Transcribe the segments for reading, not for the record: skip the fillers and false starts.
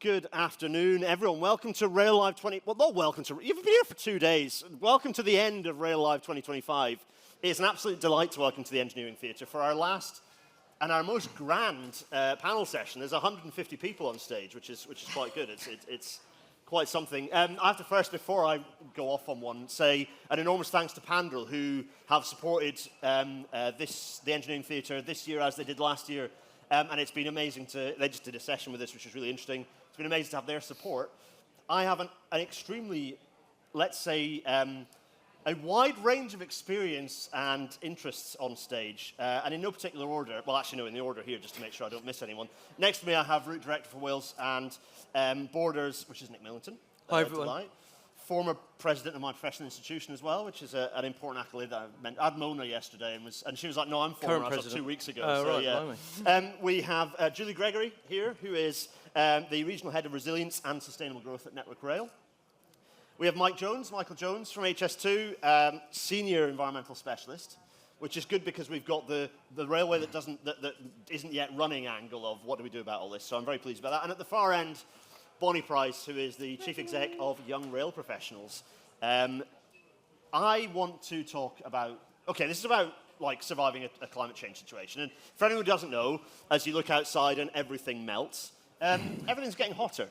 good afternoon, everyone. Welcome to Rail Live 20... Well, not welcome to... You've been here for 2 days. Welcome to the end of Rail Live 2025. It's an absolute delight to welcome to the Engineering Theatre for our last and our most grand panel session. There's 150 people on stage, which is quite good. It's quite something. I have to first, before I go off on one, say an enormous thanks to Pandrel, who have supported the Engineering Theatre this year as they did last year. And it's been amazing they just did a session with us, which was really interesting. It's been amazing to have their support. I have an extremely, let's say, a wide range of experience and interests on stage, and in no particular order. Well, actually, no, in the order here, just to make sure I don't miss anyone. Next to me, I have Route Director for Wales and Borders, which is Nick Millington. Hi, everyone. Former president of my professional institution as well, which is an important accolade that I had Mona yesterday, and she was like, no, I'm former, I was 2 weeks ago. Oh, so, right, yeah. We have Julie Gregory here, who is the Regional Head of Resilience and Sustainable Growth at Network Rail. We have Michael Jones from HS2, Senior Environmental Specialist, which is good because we've got the railway that isn't yet running angle of what do we do about all this, so I'm very pleased about that. And at the far end, Bonnie Price, who is the Chief Exec of Young Rail Professionals. I want to talk about, this is about like surviving a climate change situation. And for anyone who doesn't know, as you look outside and everything melts, everything's getting hotter.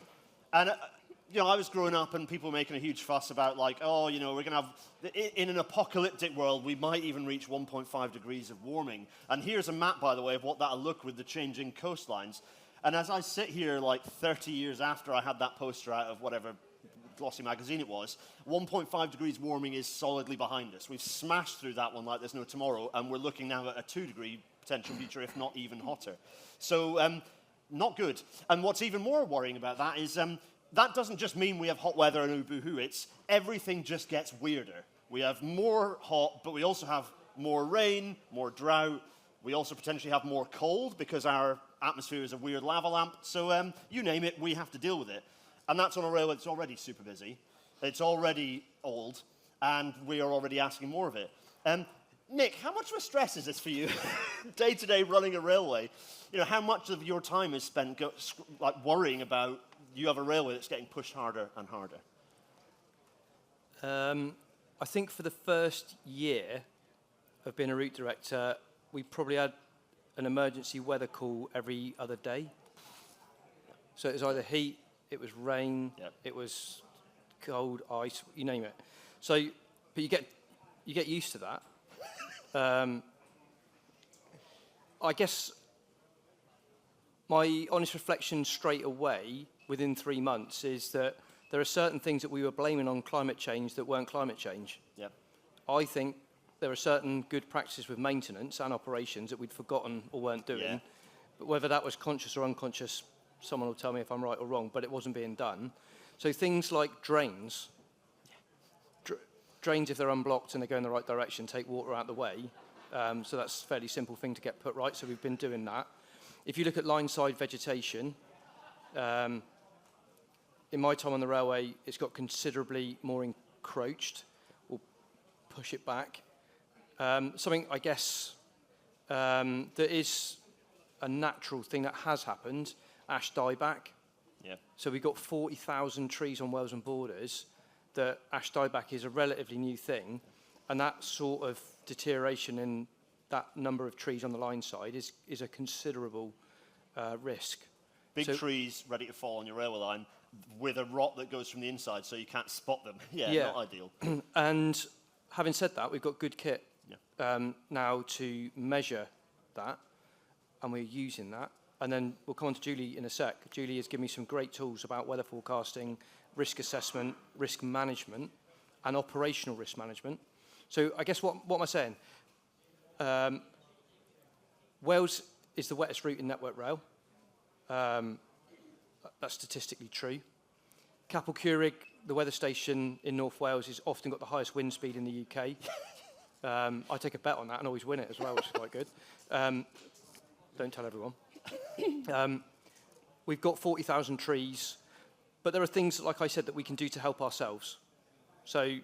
And I was growing up and people were making a huge fuss about like, we're going to have, in an apocalyptic world, we might even reach 1.5 degrees of warming. And here's a map, by the way, of what that'll look with the changing coastlines. And as I sit here like 30 years after I had that poster out of whatever glossy magazine it was, 1.5 degrees warming is solidly behind us. We've smashed through that one like there's no tomorrow, and we're looking now at a 2-degree potential future, if not even hotter. So, not good. And what's even more worrying about that is that doesn't just mean we have hot weather and boo-hoo, it's everything just gets weirder. We have more hot, but we also have more rain, more drought. We also potentially have more cold because our atmosphere is a weird lava lamp. So you name it, we have to deal with it. And that's on a railway that's already super busy. It's already old, and we are already asking more of it. Nick, how much of a stress is this for you, day-to-day running a railway? How much of your time is spent worrying about you have a railway that's getting pushed harder and harder? I think for the first year of being a route director, we probably had an emergency weather call every other day. So it was either heat, it was rain, it was cold, ice, you name it. So, but you get used to that. I guess my honest reflection straight away within 3 months is that there are certain things that we were blaming on climate change that weren't climate change. Yeah. I think there are certain good practices with maintenance and operations that we'd forgotten or weren't doing. Yeah. But whether that was conscious or unconscious, someone will tell me if I'm right or wrong, but it wasn't being done. So things like drains. Drains, if they're unblocked and they go in the right direction, take water out of the way. So that's a fairly simple thing to get put right, so we've been doing that. If you look at line-side vegetation, in my time on the railway, it's got considerably more encroached. We'll push it back. Something, I guess, that is a natural thing that has happened, ash dieback. Yeah. So we've got 40,000 trees on Wales and Borders, that ash dieback is a relatively new thing, and that sort of deterioration in that number of trees on the line side is a considerable risk. Big trees ready to fall on your railway line with a rot that goes from the inside so you can't spot them. Not ideal. And having said that, we've got good kit now to measure that, and we're using that. And then we'll come on to Julie in a sec. Julie has given me some great tools about weather forecasting, risk assessment, risk management, and operational risk management. So I guess what am I saying? Wales is the wettest route in Network Rail. That's statistically true. Capel Curig, the weather station in North Wales, has often got the highest wind speed in the UK. I take a bet on that and always win it as well, which is quite good. Don't tell everyone. We've got 40,000 trees, but there are things, like I said, that we can do to help ourselves. So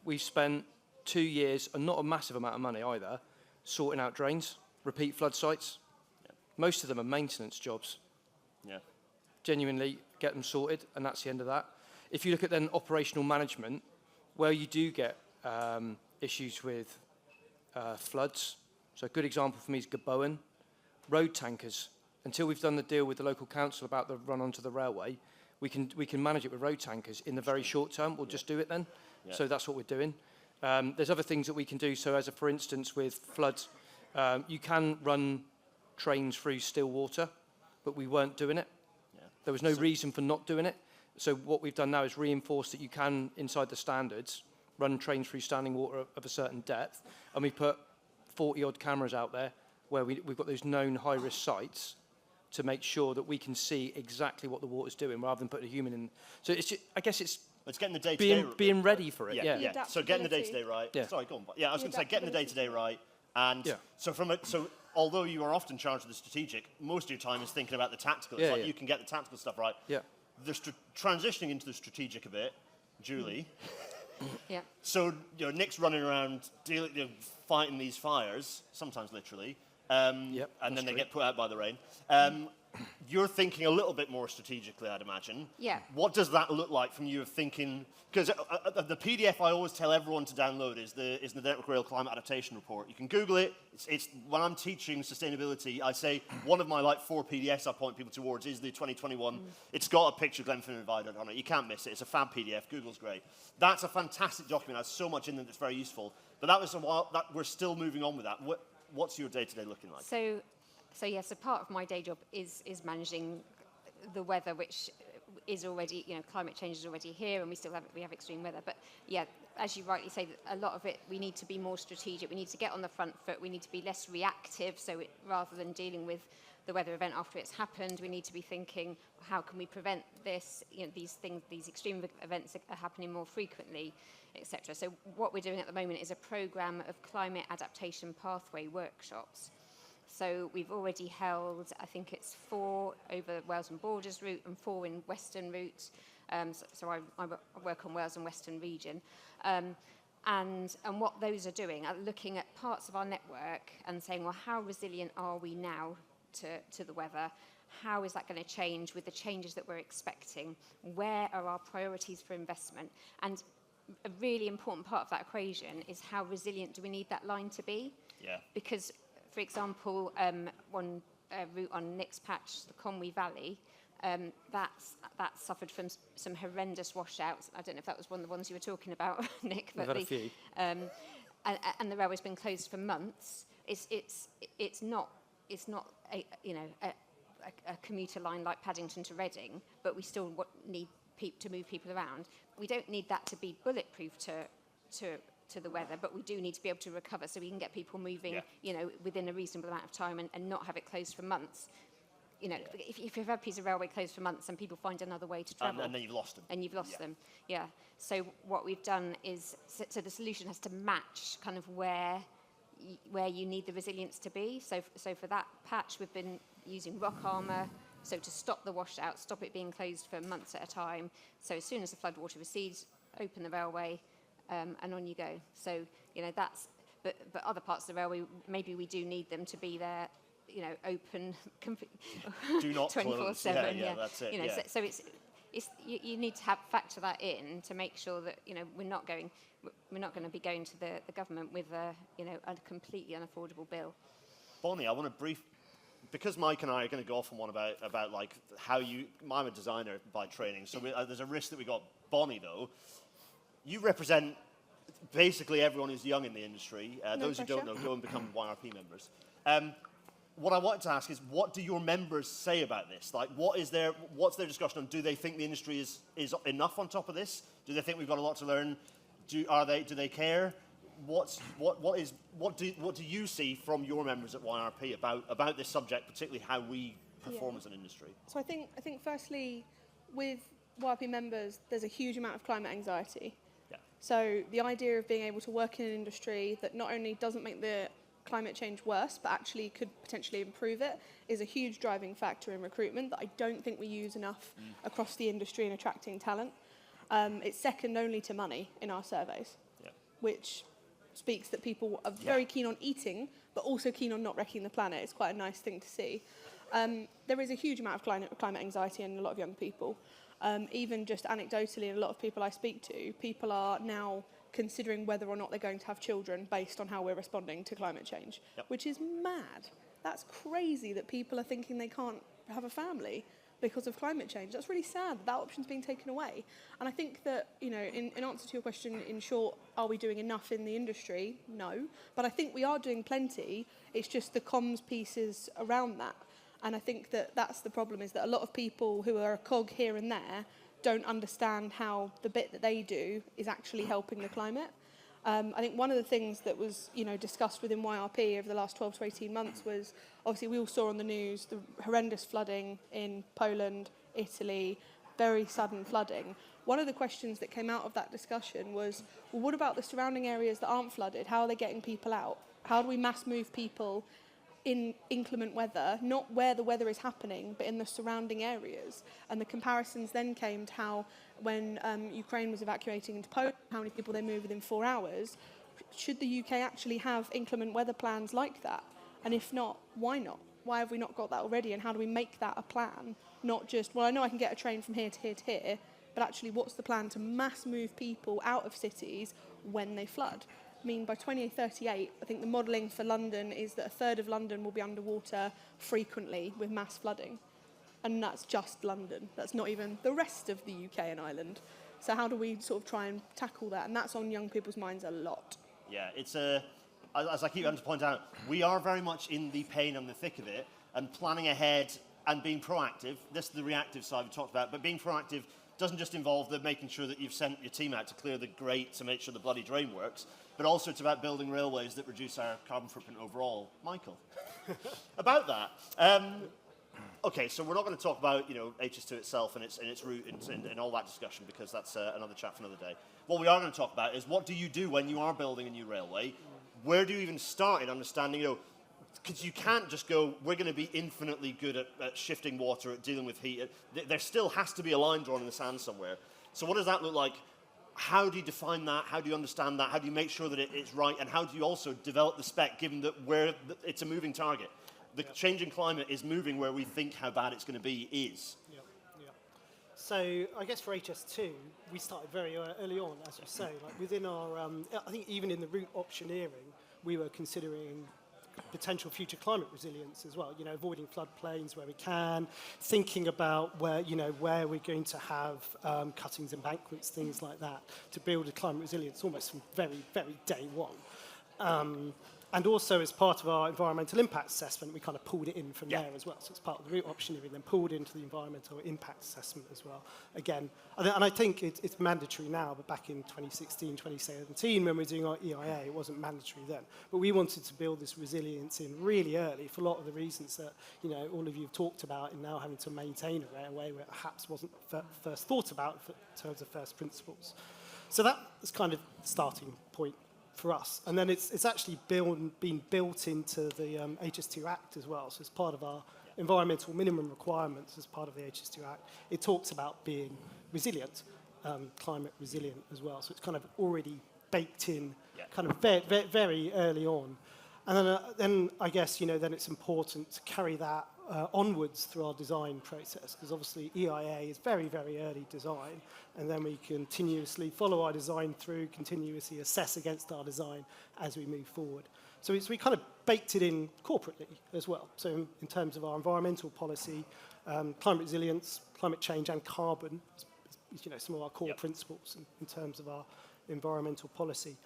we've spent 2 years, and not a massive amount of money either, sorting out drains, repeat flood sites. Yeah. Most of them are maintenance jobs. Yeah. genuinely get them sorted, and that's the end of that. If you look at then operational management, where you do get issues with floods, so a good example for me is Gabowen, road tankers. Until we've done the deal with the local council about the run onto the railway, we can manage it with road tankers in the very short term. We'll just do it then. Yeah. So that's what we're doing. There's other things that we can do. So for instance, with floods, you can run trains through still water, but we weren't doing it. Yeah. There was no reason for not doing it. So what we've done now is reinforce that you can, inside the standards, run trains through standing water of a certain depth. And we put 40-odd cameras out there where we've got those known high-risk sites to make sure that we can see exactly what the water's doing rather than putting a human in. So it's just, I guess it's getting the day-to-day being ready for it. Yeah. So getting the day-to-day right. Yeah. Sorry, go on. Yeah, I was going to say getting the day-to-day right. And Yeah. so although you are often charged with the strategic, most of your time is thinking about the tactical. It's like you can get the tactical stuff right. Yeah. Transitioning into the strategic a bit, Julie. Yeah. So Nick's running around fighting these fires, sometimes literally, and then they get put out by the rain. You're thinking a little bit more strategically, I'd imagine. Yeah. What does that look like from you of thinking? Because the PDF I always tell everyone to download is the Network Rail Climate Adaptation Report. You can Google it. It's when I'm teaching sustainability, I say one of my 4 PDFs I point people towards is the 2021. It's got a picture of Glenfinnan and Viaduct on it. You can't miss it. It's a fab PDF. Google's great. That's a fantastic document. It has so much in it that's very useful. But that was a while. We're still moving on with that. What's your day-to-day looking like? So yes, a part of my day job is managing the weather, which is already, climate change is already here, and we have extreme weather. But yeah, as you rightly say, a lot of it we need to be more strategic. We need to get on the front foot. We need to be less reactive. So rather than dealing with the weather event after it's happened, we need to be thinking, how can we prevent this? These extreme events are happening more frequently, etc. So what we're doing at the moment is a programme of climate adaptation pathway workshops. So we've already held, I think it's 4 over Wales and Borders route and 4 in Western route. So I work on Wales and Western region. And what those are doing are looking at parts of our network and saying, well, how resilient are we now to the weather? How is that going to change with the changes that we're expecting? Where are our priorities for investment? And a really important part of that equation is how resilient do we need that line to be? Yeah. Because, for example, one route on Nick's patch, the Conwy Valley, that suffered from some horrendous washouts. I don't know if that was one of the ones you were talking about, Nick. We've had a few. And the railway's been closed for months. It's not a commuter line like Paddington to Reading, but we still need to move people around. We don't need that to be bulletproof to the weather, but we do need to be able to recover so we can get people moving, within a reasonable amount of time and not have it closed for months. If you've had a piece of railway closed for months and people find another way to travel. And then you've lost them. And you've lost them, yeah. So what we've done is, so the solution has to match kind of where you need the resilience to be. So for that patch, we've been using rock armour, so to stop the washout, stop it being closed for months at a time. So as soon as the floodwater recedes, open the railway, and on you go. So, that's, but other parts of the railway, maybe we do need them to be there, open, do not 24/7. Yeah, that's it. So it's you need to factor that in to make sure that we're not going to be going to the government with a completely unaffordable bill. Bonnie, I want to because Mike and I are going to go off on one about like how I'm a designer by training, so there's a risk that we got. Bonnie, though, you represent basically everyone who's young in the industry. Those who don't know, go and become YRP members. What I wanted to ask is, what do your members say about this? Like, what's their discussion on? Do they think the industry is enough on top of this? Do they think we've got a lot to learn? Do they care? What do you see from your members at YRP about this subject, particularly how we perform as an industry? So I think firstly, with YRP members, there's a huge amount of climate anxiety. Yeah. So the idea of being able to work in an industry that not only doesn't make the climate change worse, but actually could potentially improve it, is a huge driving factor in recruitment that I don't think we use enough across the industry in attracting talent. It's second only to money in our surveys, which speaks that people are very keen on eating, but also keen on not wrecking the planet. It's quite a nice thing to see. There is a huge amount of climate anxiety in a lot of young people. Even just anecdotally, a lot of people I speak to, people are now considering whether or not they're going to have children based on how we're responding to climate change, which is mad. That's crazy that people are thinking they can't have a family because of climate change. That's really sad that that option's being taken away. And I think that, you know, in answer to your question, in short, are we doing enough in the industry? No. But I think we are doing plenty. It's just the comms pieces around that. And I think that that's the problem, is that a lot of people who are a cog here and there don't understand how the bit that they do is actually helping the climate. I think one of the things that was, you know, discussed within YRP over the last 12 to 18 months was, obviously we all saw on the news the horrendous flooding in Poland, Italy, very sudden flooding. One of the questions that came out of that discussion was, well, what about the surrounding areas that aren't flooded? How are they getting people out? How do we mass move people in inclement weather, not where the weather is happening, but in the surrounding areas? And the comparisons then came to how when Ukraine was evacuating into Poland, how many people they moved within 4 hours. Should the UK actually have inclement weather plans like that? And if not, why not? Why have we not got that already? And how do we make that a plan? Not just, well, I know I can get a train from here to here to here, but actually what's the plan to mass move people out of cities when they flood? I mean, by 2038, I think the modelling for London is that a third of London will be underwater frequently with mass flooding. And that's just London. That's not even the rest of the UK and Ireland. So how do we sort of try and tackle that? And that's on young people's minds a lot. Yeah, it's as I keep having to point out, we are very much in the pain and the thick of it, and planning ahead and being proactive. This is the reactive side we talked about, but being proactive doesn't just involve the making sure that you've sent your team out to clear the grate to make sure the bloody drain works, but also it's about building railways that reduce our carbon footprint overall. Michael, about that. Okay, so we're not going to talk about, you know, HS2 itself and its route and all that discussion, because that's another chat for another day. What we are going to talk about is, what do you do when you are building a new railway? Where do you even start in understanding, you know, because you can't just go, we're going to be infinitely good at shifting water, at dealing with heat. There still has to be a line drawn in the sand somewhere. So what does that look like? How do you define that? How do you understand that? How do you make sure that it's right? And how do you also develop the spec, given that it's a moving target? The changing climate is moving where we think how bad it's going to be is. So I guess for HS2, we started very early on, as you say. Like within our, I think even in the route optioneering, we were considering potential future climate resilience as well. You know, avoiding floodplains where we can, thinking about where we're going to have cuttings, embankments, things like that, to build a climate resilience almost from very, very day one. And also, as part of our environmental impact assessment, we kind of pulled it in from there as well. So it's part of the route optioneering, then pulled into the environmental impact assessment as well. Again, and I think it's mandatory now, but back in 2016, 2017, when we were doing our EIA, it wasn't mandatory then. But we wanted to build this resilience in really early for a lot of the reasons that, you know, all of you have talked about, in now having to maintain a railway where it perhaps wasn't first thought about in terms of first principles. So that is kind of the starting point for us. And then it's actually been built into the HS2 Act as well. So as part of our environmental minimum requirements, as part of the HS2 Act, it talks about being resilient, climate resilient as well. So it's kind of already baked in kind of very early on. And then I guess, you know, then it's important to carry that onwards through our design process, because obviously EIA is very, very early design, and then we continuously follow our design through, continuously assess against our design as we move forward. So we kind of baked it in corporately as well. So in terms of our environmental policy, climate resilience, climate change and carbon, you know, some of our core principles in terms of our environmental policy.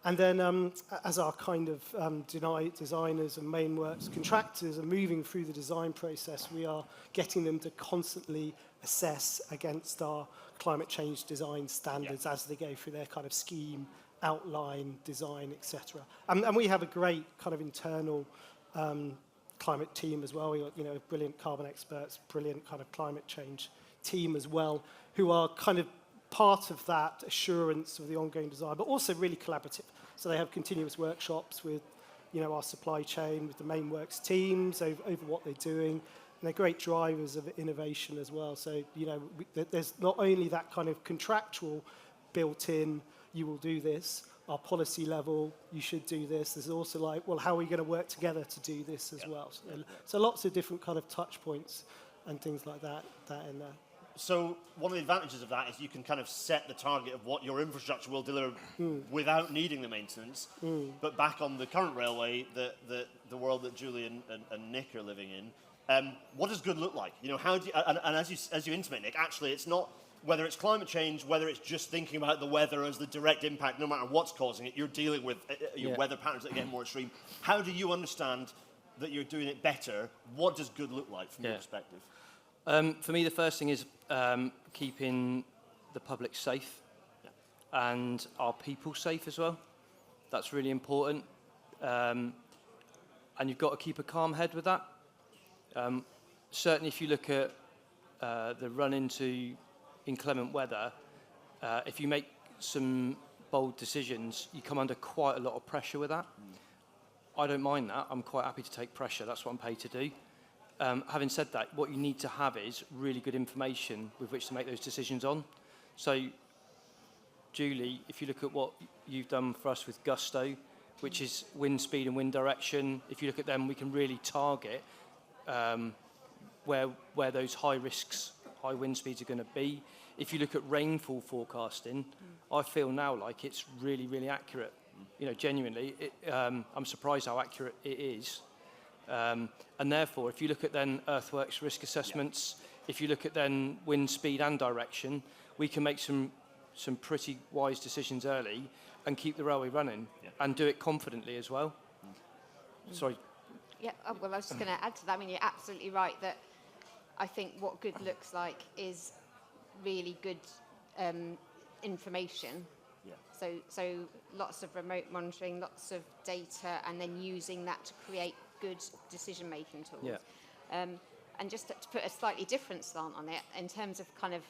And then as our kind of designers and main works contractors are moving through the design process, we are getting them to constantly assess against our climate change design standards as they go through their kind of scheme, outline, design, etc. And we have a great kind of internal climate team as well. We got, you know, brilliant carbon experts, brilliant kind of climate change team as well, who are kind of part of that assurance of the ongoing design, but also really collaborative. So they have continuous workshops with, you know, our supply chain, with the main works teams over what they're doing. And they're great drivers of innovation as well. So, you know, there's not only that kind of contractual built in, you will do this, our policy level, you should do this. There's also like, well, how are we going to work together to do this as well? So lots of different kind of touch points and things like that in there. So one of the advantages of that is you can kind of set the target of what your infrastructure will deliver without needing the maintenance. But back on the current railway, the world that Julie and Nick are living in, what does good look like? You know, how do you, and as you intimate, Nick, actually it's not whether it's climate change, whether it's just thinking about the weather as the direct impact, no matter what's causing it, you're dealing with your weather patterns that get more extreme. How do you understand that you're doing it better? What does good look like from your perspective? For me, the first thing is keeping the public safe and our people safe as well. That's really important. And you've got to keep a calm head with that. Certainly, if you look at the run into inclement weather, if you make some bold decisions, you come under quite a lot of pressure with that. I don't mind that. I'm quite happy to take pressure. That's what I'm paid to do. Having said that, what you need to have is really good information with which to make those decisions on. So, Julie, if you look at what you've done for us with Gusto, which is wind speed and wind direction, if you look at them, we can really target where those high risks, high wind speeds are going to be. If you look at rainfall forecasting, I feel now like it's really, really accurate. You know, genuinely, I'm surprised how accurate it is. And therefore, if you look at then earthworks risk assessments, if you look at then wind speed and direction, we can make some pretty wise decisions early and keep the railway running and do it confidently as well. Sorry. Yeah, well, I was just going to add to that. I mean, you're absolutely right that I think what good looks like is really good information. So lots of remote monitoring, lots of data, and then using that to create good decision-making tools. And just to put a slightly different slant on it, in terms of kind of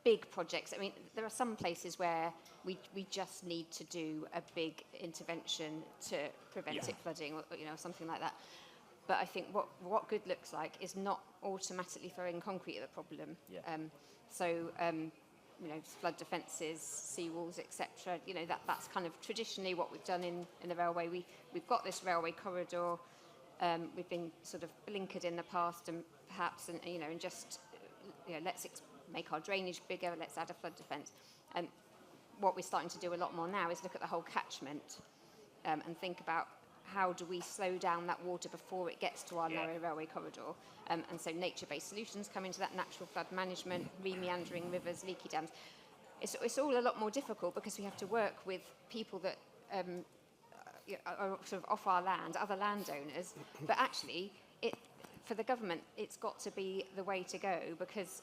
big projects, I mean, there are some places where we just need to do a big intervention to prevent it flooding, or something like that. But I think what good looks like is not automatically throwing concrete at the problem. Flood defences, seawalls, etc. That's kind of traditionally what we've done in the railway. We've got this railway corridor. We've been sort of blinkered in the past, and perhaps, let's make our drainage bigger. Let's add a flood defence. And what we're starting to do a lot more now is look at the whole catchment and think about how do we slow down that water before it gets to our narrow railway corridor. And so nature-based solutions come into that, natural flood management, re-meandering rivers, leaky dams. It's all a lot more difficult because we have to work with people that are sort of off our land, other landowners, but actually for the government, it's got to be the way to go, because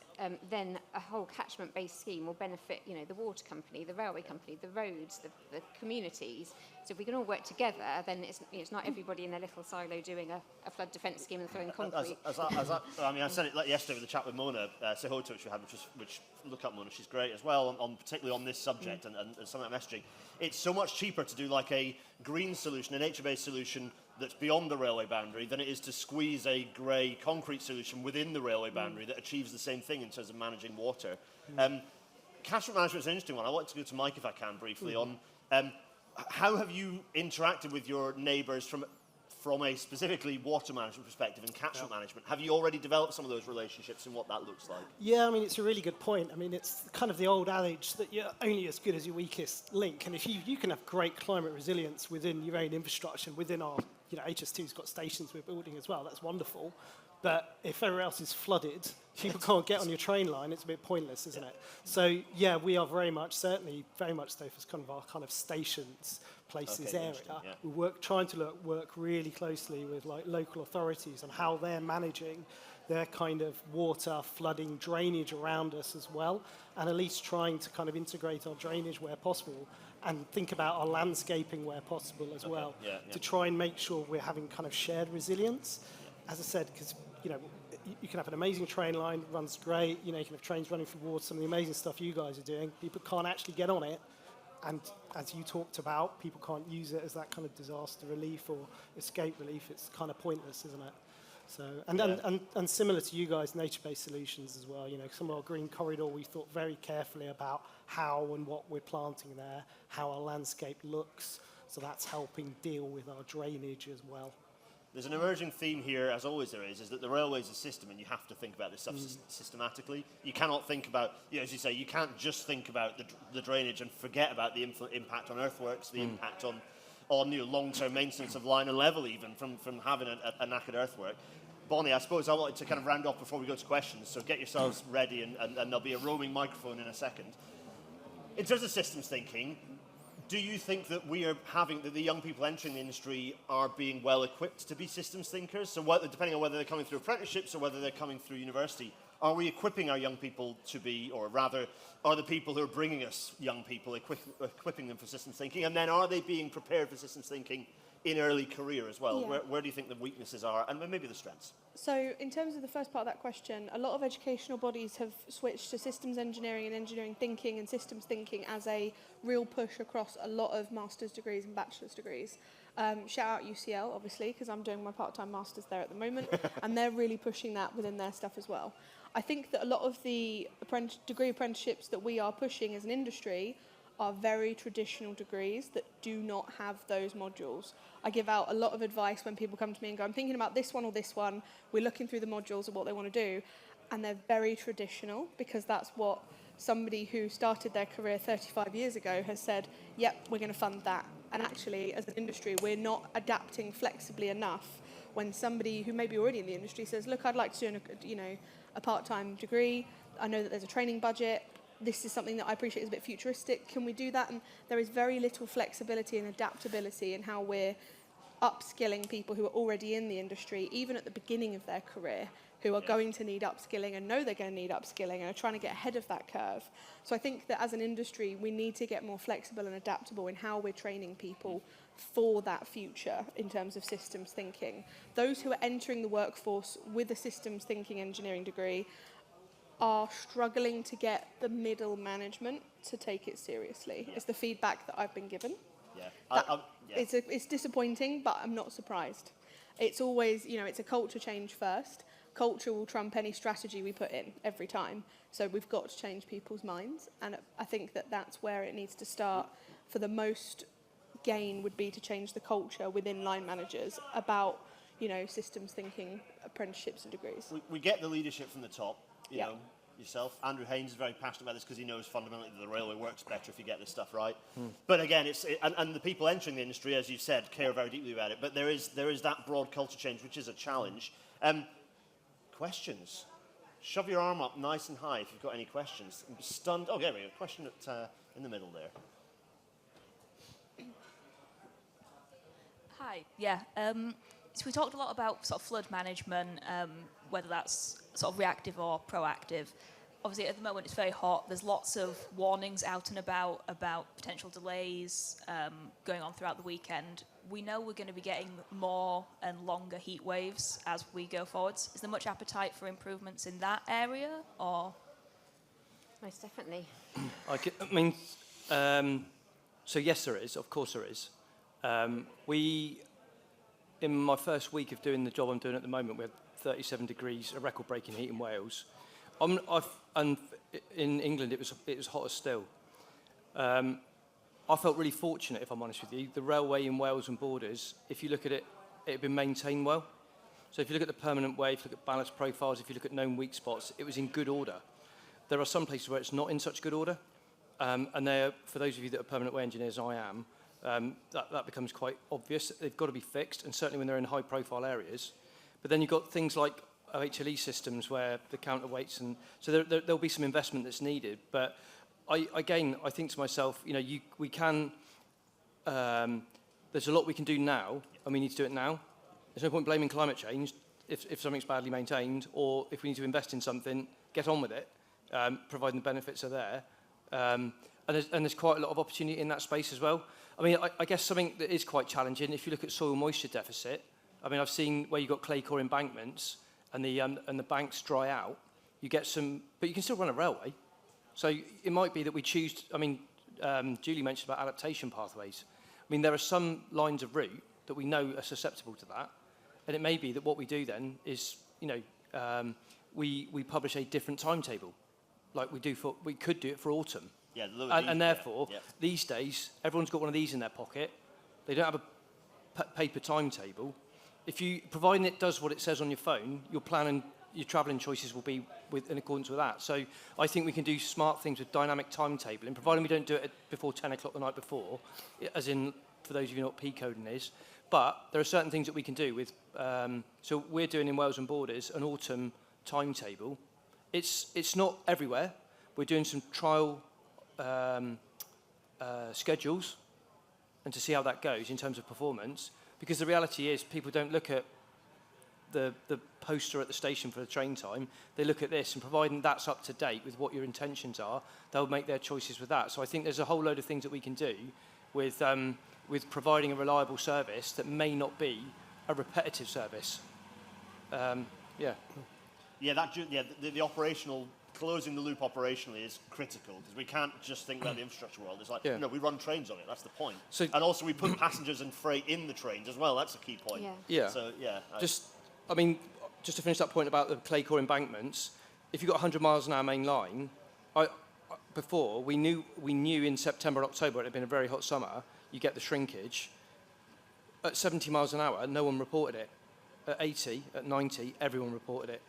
then a whole catchment-based scheme will benefit, the water company, the railway company, the roads, the communities. So if we can all work together, then it's not everybody in their little silo doing a flood defence scheme and throwing concrete. I said it yesterday with the chat with Mona Sehoto, which we had, which look up Mona, she's great as well, particularly on this subject and some of that messaging. It's so much cheaper to do like a green solution, a nature-based solution that's beyond the railway boundary than it is to squeeze a grey concrete solution within the railway boundary that achieves the same thing in terms of managing water. Catchment management is an interesting one. I want to go to Mike, if I can, briefly on how have you interacted with your neighbours from a specifically water management perspective and catchment management? Have you already developed some of those relationships and what that looks like? Yeah, I mean, it's a really good point. I mean, it's kind of the old adage that you're only as good as your weakest link. And if you can have great climate resilience within your own infrastructure, within our, HS2's got stations we're building as well, that's wonderful. But if everywhere else is flooded, people can't get on your train line, it's a bit pointless, isn't it? So, yeah, we are very much safe as kind of our kind of stations, places area. We trying to work really closely with like local authorities on how they're managing their kind of water, flooding, drainage around us as well, and at least trying to kind of integrate our drainage where possible and think about our landscaping where possible as well, to try and make sure we're having kind of shared resilience. As I said, because you can have an amazing train line, runs great, you can have trains running through water, some of the amazing stuff you guys are doing. People can't actually get on it, and as you talked about, people can't use it as that kind of disaster relief or escape relief. It's kind of pointless, isn't it? So, and similar to you guys, nature-based solutions as well. You know, some of our green corridor, we thought very carefully about how and what we're planting there, how our landscape looks. So that's helping deal with our drainage as well. There's an emerging theme here, as always there is that the railway is a system and you have to think about this stuff systematically. You cannot think about, as you say, you can't just think about the drainage and forget about the impact on earthworks, the impact on long-term maintenance of line and level even from having a knackered earthwork. Bonnie, I suppose I wanted to kind of round off before we go to questions, so get yourselves ready and there'll be a roaming microphone in a second. In terms of systems thinking, do you think that that the young people entering the industry are being well equipped to be systems thinkers? So depending on whether they're coming through apprenticeships or whether they're coming through university, are we equipping our young people to be, or rather, are the people who are bringing us young people equipping them for systems thinking? And then are they being prepared for systems thinking in early career as well? Yeah. Where do you think the weaknesses are and maybe the strengths? So in terms of the first part of that question, a lot of educational bodies have switched to systems engineering and engineering thinking and systems thinking as a real push across a lot of master's degrees and bachelor's degrees. Shout out UCL, obviously, because I'm doing my part-time master's there at the moment, and they're really pushing that within their stuff as well. I think that a lot of the degree apprenticeships that we are pushing as an industry are very traditional degrees that do not have those modules. I give out a lot of advice when people come to me and go, I'm thinking about this one or this one. We're looking through the modules of what they want to do. And they're very traditional because that's what somebody who started their career 35 years ago has said, yep, we're going to fund that. And actually, as an industry, we're not adapting flexibly enough when somebody who may be already in the industry says, look, I'd like to do a part-time degree. I know that there's a training budget. This is something that I appreciate is a bit futuristic. Can we do that? And there is very little flexibility and adaptability in how we're upskilling people who are already in the industry, even at the beginning of their career, who are going to need upskilling and know they're going to need upskilling and are trying to get ahead of that curve. So I think that as an industry, we need to get more flexible and adaptable in how we're training people for that future in terms of systems thinking. Those who are entering the workforce with a systems thinking engineering degree are struggling to get the middle management to take it seriously. It's the feedback that I've been given. Yeah. It's disappointing, but I'm not surprised. It's always, it's a culture change first. Culture will trump any strategy we put in every time. So we've got to change people's minds. And I think that that's where it needs to start. For the most gain would be to change the culture within line managers about, systems thinking, apprenticeships and degrees. We get the leadership from the top, you know. Yourself. Andrew Haynes is very passionate about this because he knows fundamentally that the railway works better if you get this stuff right. But again, and the people entering the industry, as you've said, care very deeply about it. But there is that broad culture change, which is a challenge. Questions? Shove your arm up nice and high if you've got any questions. I'm stunned. Oh, there we go. Question in the middle there. Hi. Yeah. So we talked a lot about sort of flood management, whether that's sort of reactive or proactive. Obviously, at the moment, it's very hot. There's lots of warnings out and about potential delays going on throughout the weekend. We know we're going to be getting more and longer heat waves as we go forwards. Is there much appetite for improvements in that area, or? Most definitely. So yes, there is. Of course, there is. In my first week of doing the job I'm doing at the moment, we had 37 degrees, a record-breaking heat in Wales. And in England, it was hotter still. I felt really fortunate, if I'm honest with you. The railway in Wales and Borders, if you look at it, it had been maintained well. So if you look at the permanent way, if you look at ballast profiles, if you look at known weak spots, it was in good order. There are some places where it's not in such good order. And for those of you that are permanent way engineers, I am, that becomes quite obvious. They've got to be fixed, and certainly when they're in high-profile areas. But then you've got things like OHLE systems where the counterweights, and so there'll be some investment that's needed. But I think to myself, we can. There's a lot we can do now, and we need to do it now. There's no point blaming climate change if something's badly maintained, or if we need to invest in something, get on with it, providing the benefits are there. And there's quite a lot of opportunity in that space as well. I guess something that is quite challenging, if you look at soil moisture deficit, I've seen where you've got clay core embankments and the banks dry out, you get some, but you can still run a railway. So it might be that we choose, Julie mentioned about adaptation pathways. There are some lines of route that we know are susceptible to that, And it may be that what we do then is, we publish a different timetable, like we could do it for autumn. Yeah, the lower And D, therefore, yeah. these days, everyone's got one of these in their pocket. They don't have a paper timetable. Providing it does what it says on your phone, your plan and your travelling choices will be in accordance with that. So I think we can do smart things with dynamic timetabling, providing we don't do it before 10 o'clock the night before, as in, for those of you who know what P-coding is. But there are certain things that we can do with, so we're doing in Wales and Borders an autumn timetable. It's not everywhere. We're doing some trial schedules and to see how that goes in terms of performance, because the reality is people don't look at the poster at the station for the train time. They look at this, and providing that's up to date with what your intentions are, they'll make their choices with that. So I think there's a whole load of things that we can do with providing a reliable service that may not be a repetitive service. The operational, closing the loop operationally is critical, because we can't just think about the infrastructure world. It's like, we run trains on it, that's the point. So, and also we put passengers and freight in the trains as well, that's a key point. Yeah. So, just to finish that point about the clay core embankments, if you've got 100 miles an hour main line, before, we knew in September, October, it had been a very hot summer, you get the shrinkage. At 70 miles an hour, no one reported it. At 80, at 90, everyone reported it.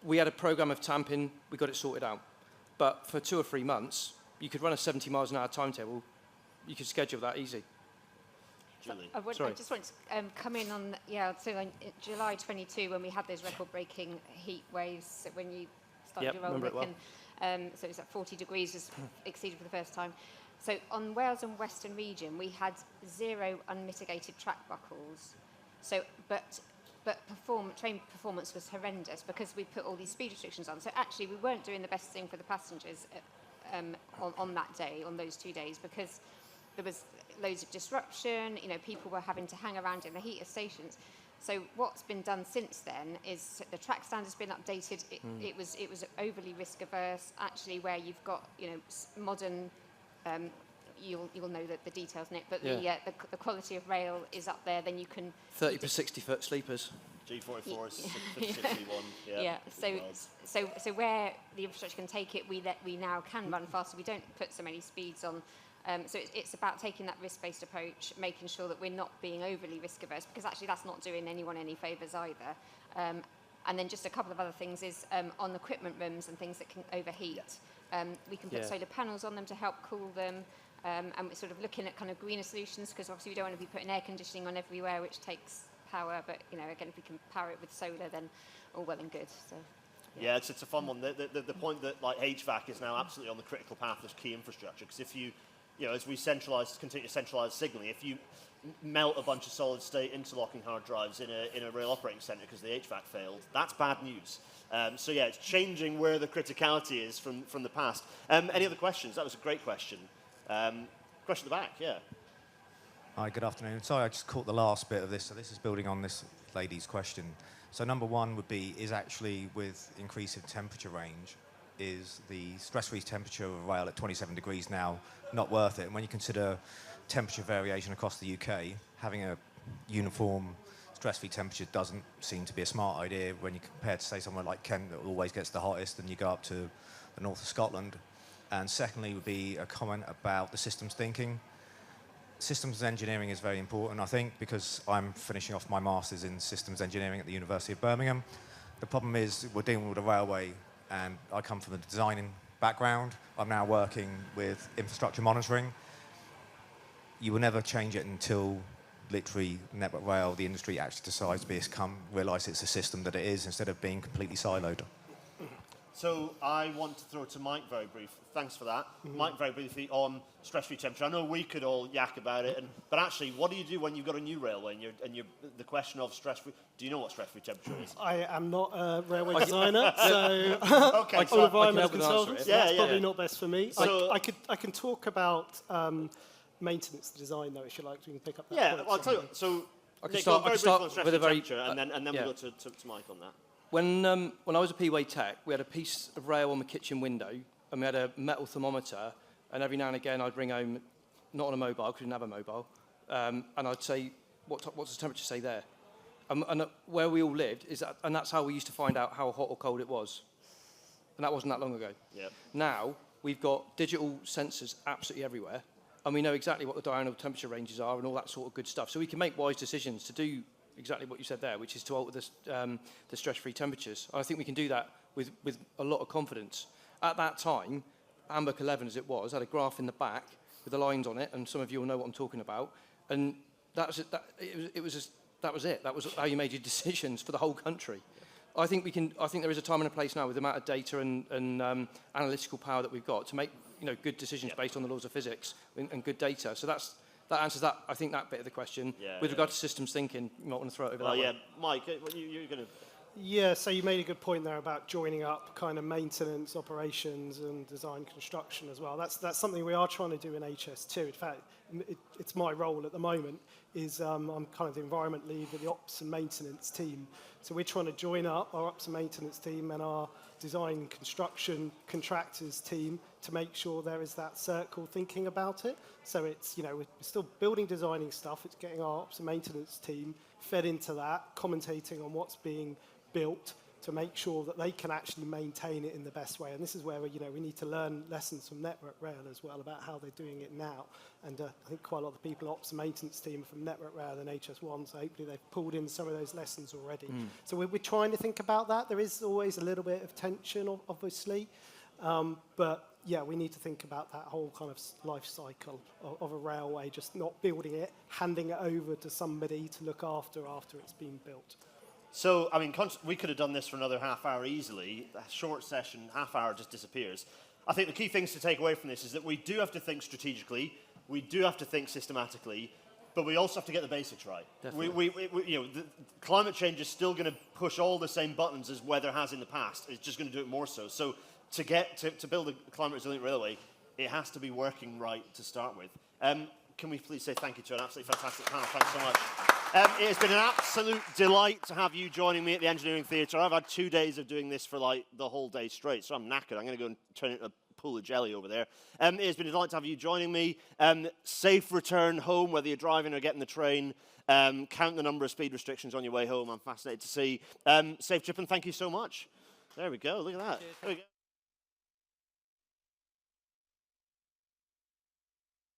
We had a programme of tamping, we got it sorted out. But for 2 or 3 months, you could run a 70 miles an hour timetable, you could schedule that easy. Julie. I just want to come in on, so in July 22, when we had those record-breaking heat waves, when you started your role, Rick, and so it was at 40 degrees, was exceeded for the first time. So on Wales and Western Region, we had 0 unmitigated track buckles. So, but train performance was horrendous because we put all these speed restrictions on. So actually, we weren't doing the best thing for the passengers on that day, on those 2 days, because there was loads of disruption. People were having to hang around in the heater stations. So what's been done since then is the track stand has been updated. It was overly risk averse. Actually, where you've got modern, you'll know the details, Nick. But the quality of rail is up there. Then you can 30 per 60 foot sleepers. G44 is 61. So where the infrastructure can take it, we now can run faster. We don't put so many speeds on. So it's about taking that risk-based approach, making sure that we're not being overly risk-averse, because actually that's not doing anyone any favours either. And then just a couple of other things is on equipment rooms and things that can overheat. We can put solar panels on them to help cool them. And we're sort of looking at kind of greener solutions, because obviously we don't want to be putting air conditioning on everywhere, which takes power. But, again, if we can power it with solar, then all well and good. So. Yeah, it's a fun one. The point that HVAC is now absolutely on the critical path as key infrastructure, because if you as we continue to centralise signalling, if you melt a bunch of solid-state interlocking hard drives in a rail operating centre because the HVAC failed, that's bad news. It's changing where the criticality is from the past. Any other questions? That was a great question. Question at the back, yeah. Hi, good afternoon. Sorry, I just caught the last bit of this. So this is building on this lady's question. So number one would be, is actually with increase of temperature range, is the stress-free temperature of rail at 27 degrees now not worth it? And when you consider temperature variation across the UK, having a uniform stress-free temperature doesn't seem to be a smart idea when you compare to, say, somewhere like Kent that always gets the hottest, and you go up to the north of Scotland. And secondly would be a comment about the systems thinking. Systems engineering is very important, I think, because I'm finishing off my master's in systems engineering at the University of Birmingham. The problem is we're dealing with a railway, and I come from the designing background. I'm now working with infrastructure monitoring. You will never change it until literally Network Rail, the industry, actually decides to realise it's a system that it is, instead of being completely siloed. So I want to throw to Mike very briefly. Thanks for that. Mike, very briefly on stress-free temperature. I know we could all yak about it, but actually, what do you do when you've got a new railway and you're the question of stress-free? Do you know what stress-free temperature is? I am not a railway designer, so okay, I'm an environmental consultant. Yeah, that's probably not best for me. So, I can talk about maintenance design, though, if you like. We can pick up that point. Well, I'll tell you. So I can Nick, start, very I can start briefly on with a very... temperature, and then we'll go to Mike on that. When I was a P-Way tech, we had a piece of rail on the kitchen window, and we had a metal thermometer, and every now and again I'd bring home, not on a mobile, because we didn't have a mobile, and I'd say, what does the temperature say there? And where we all lived, and that's how we used to find out how hot or cold it was. And that wasn't that long ago. Yep. Now, we've got digital sensors absolutely everywhere, and we know exactly what the diurnal temperature ranges are and all that sort of good stuff. So we can make wise decisions to do exactly what you said there, which is to alter the stress-free temperatures. I think we can do that with a lot of confidence. At that time, AMBER 11 as it was, had a graph in the back with the lines on it, and some of you will know what I'm talking about. And that was it. That was how you made your decisions for the whole country. I think there is a time and a place now with the amount of data and analytical power that we've got to make good decisions based on the laws of physics and good data. So that answers that. I think that bit of the question. With regard to systems thinking, you might want to throw it over that way. Mike, you're going to. Yeah, so you made a good point there about joining up kind of maintenance, operations, and design construction as well. That's something we are trying to do in HS2. In fact, it's my role at the moment. I'm kind of the environment lead with the ops and maintenance team. So we're trying to join up our ops and maintenance team and our design construction contractors team to make sure there is that circle thinking about it. So it's, we're still building, designing stuff. It's getting our ops and maintenance team fed into that, commentating on what's being built to make sure that they can actually maintain it in the best way. And this is where we need to learn lessons from Network Rail as well about how they're doing it now. And I think quite a lot of the people ops and maintenance team are from Network Rail and HS1, so hopefully they've pulled in some of those lessons already. So we're trying to think about that. There is always a little bit of tension, obviously, but yeah, we need to think about that whole kind of life cycle of a railway, just not building it, handing it over to somebody to look after it's been built. So, I mean, we could have done this for another half hour easily. A short session, half hour just disappears. I think the key things to take away from this is that we do have to think strategically, we do have to think systematically, but we also have to get the basics right. Definitely. The climate change is still going to push all the same buttons as weather has in the past. It's just going to do it more so. So to build a climate resilient railway, it has to be working right to start with. Can we please say thank you to an absolutely fantastic panel? Thanks so much. It has been an absolute delight to have you joining me at the Engineering Theatre. I've had 2 days of doing this for like the whole day straight, so I'm knackered. I'm going to go and turn it into a pool of jelly over there. It has been a delight to have you joining me. Safe return home, whether you're driving or getting the train. Count the number of speed restrictions on your way home. I'm fascinated to see. Safe trip, and thank you so much. There we go. Look at that. There we go.